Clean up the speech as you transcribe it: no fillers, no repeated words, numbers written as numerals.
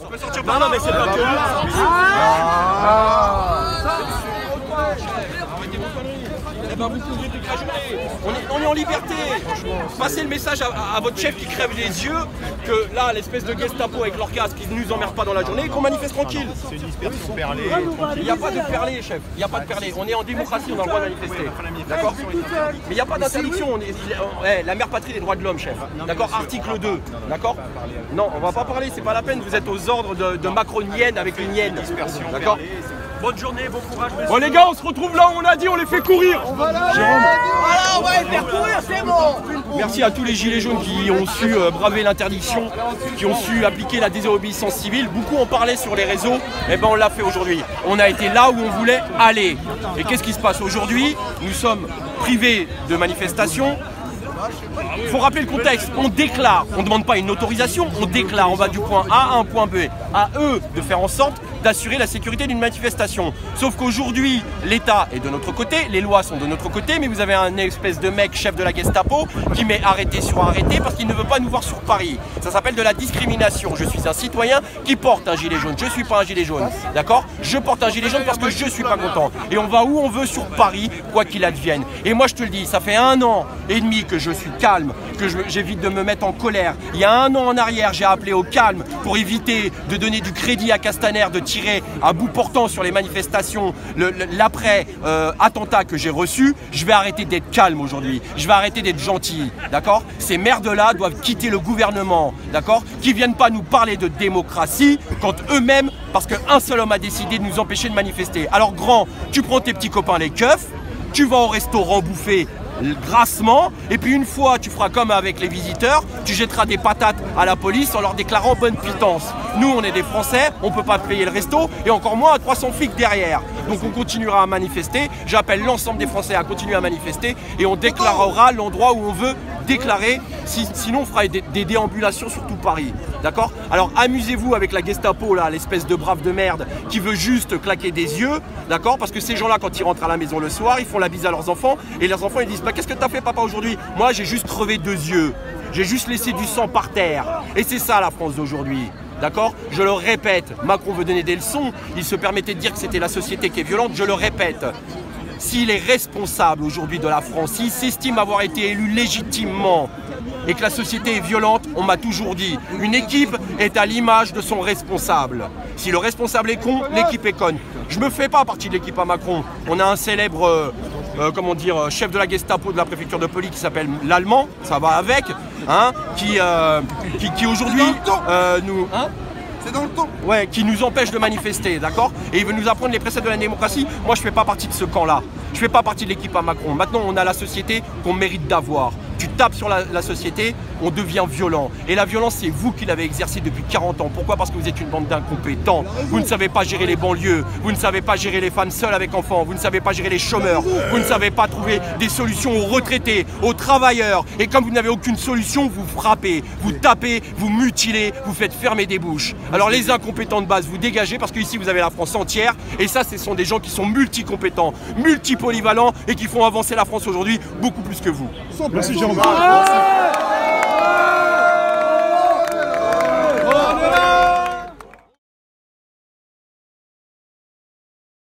On peut sortir par là, mais c'est pas que là. Eh ben, vous pouvez dégager. On est en liberté. Passez le message à votre chef qui crève les yeux que là, l'espèce de Gestapo avec leur casque, ils ne nous emmerdent pas dans la journée et qu'on manifeste tranquille. C'est une dispersion perlée. Il n'y a pas de perlé, chef. Il n'y a pas de perlé. On est en démocratie, on a le droit de manifester. D'accord? Mais il n'y a pas d'interdiction. La mère patrie des droits de l'homme, chef. D'accord? Article 2. D'accord? Non, on va pas parler, c'est pas la peine. Vous êtes aux ordres de macronienne avec une hyène. D'accord? Bonne journée, bon courage. Bon les gars, on se retrouve là où on a dit, on les fait courir. Voilà, on va les faire courir, c'est bon. Merci à tous les gilets jaunes qui ont su braver l'interdiction, qui ont su appliquer la désobéissance civile. Beaucoup en parlaient sur les réseaux, et ben on l'a fait aujourd'hui. On a été là où on voulait aller. Et qu'est-ce qui se passe aujourd'hui? Nous sommes privés de manifestations. Il faut rappeler le contexte, on déclare, on ne demande pas une autorisation, on déclare, on va du point A à un point B. À eux de faire en sorte d'assurer la sécurité d'une manifestation. Sauf qu'aujourd'hui, l'État est de notre côté, les lois sont de notre côté, mais vous avez un espèce de mec, chef de la Gestapo, qui met arrêté sur arrêté parce qu'il ne veut pas nous voir sur Paris. Ça s'appelle de la discrimination. Je suis un citoyen qui porte un gilet jaune. Je ne suis pas un gilet jaune, d'accord? Je porte un gilet jaune parce que je ne suis pas content. Et on va où on veut sur Paris, quoi qu'il advienne. Et moi, je te le dis, ça fait 1 an et demi que je suis calme, que j'évite de me mettre en colère. Il y a 1 an en arrière, j'ai appelé au calme pour éviter de donner du crédit à Castaner, de tirer à bout portant sur les manifestations, l'après attentat que j'ai reçu. Je vais arrêter d'être calme aujourd'hui, je vais arrêter d'être gentil, d'accord? Ces merdes-là doivent quitter le gouvernement, d'accord? Qui viennent pas nous parler de démocratie quand eux-mêmes, parce qu'un seul homme a décidé de nous empêcher de manifester. Alors grand, tu prends tes petits copains les keufs, tu vas au restaurant bouffer grassement, et puis une fois tu feras comme avec les visiteurs, tu jetteras des patates à la police en leur déclarant bonne pitance. Nous on est des Français, on peut pas payer le resto et encore moins à 300 flics derrière. Donc on continuera à manifester, j'appelle l'ensemble des Français à continuer à manifester et on déclarera l'endroit où on veut déclarer, sinon on fera des déambulations sur tout Paris, d'accord? Alors amusez-vous avec la Gestapo là, l'espèce de brave de merde qui veut juste claquer des yeux, d'accord? Parce que ces gens là quand ils rentrent à la maison le soir, ils font la bise à leurs enfants et leurs enfants ils disent bah, qu'est-ce que t'as fait papa aujourd'hui? Moi j'ai juste crevé 2 yeux, j'ai juste laissé du sang par terre et c'est ça la France d'aujourd'hui. D'accord? Je le répète, Macron veut donner des leçons, il se permettait de dire que c'était la société qui est violente, je le répète. S'il est responsable aujourd'hui de la France, s'il s'estime avoir été élu légitimement et que la société est violente, on m'a toujours dit, une équipe est à l'image de son responsable. Si le responsable est con, l'équipe est conne. Je ne me fais pas partie de l'équipe à Macron. On a un célèbre chef de la Gestapo de la préfecture de police qui s'appelle l'Allemand, ça va avec, hein, qui aujourd'hui nous... Hein, c'est dans le temps. Ouais, qui nous empêche de manifester, d'accord? Et il veut nous apprendre les préceptes de la démocratie. Moi, je fais pas partie de ce camp-là. Je fais pas partie de l'équipe à Macron. Maintenant, on a la société qu'on mérite d'avoir. Tu tapes sur la société, on devient violent. Et la violence, c'est vous qui l'avez exercée depuis 40 ans. Pourquoi? Parce que vous êtes une bande d'incompétents. Vous ne savez pas gérer les banlieues. Vous ne savez pas gérer les femmes seules avec enfants. Vous ne savez pas gérer les chômeurs. Vous ne savez pas trouver des solutions aux retraités, aux travailleurs. Et comme vous n'avez aucune solution, vous frappez, vous tapez, vous mutilez, vous faites fermer des bouches. Alors les incompétents de base, vous dégagez parce qu'ici, vous avez la France entière. Et ça, ce sont des gens qui sont multicompétents, multipolyvalents et qui font avancer la France aujourd'hui beaucoup plus que vous. Merci Jean.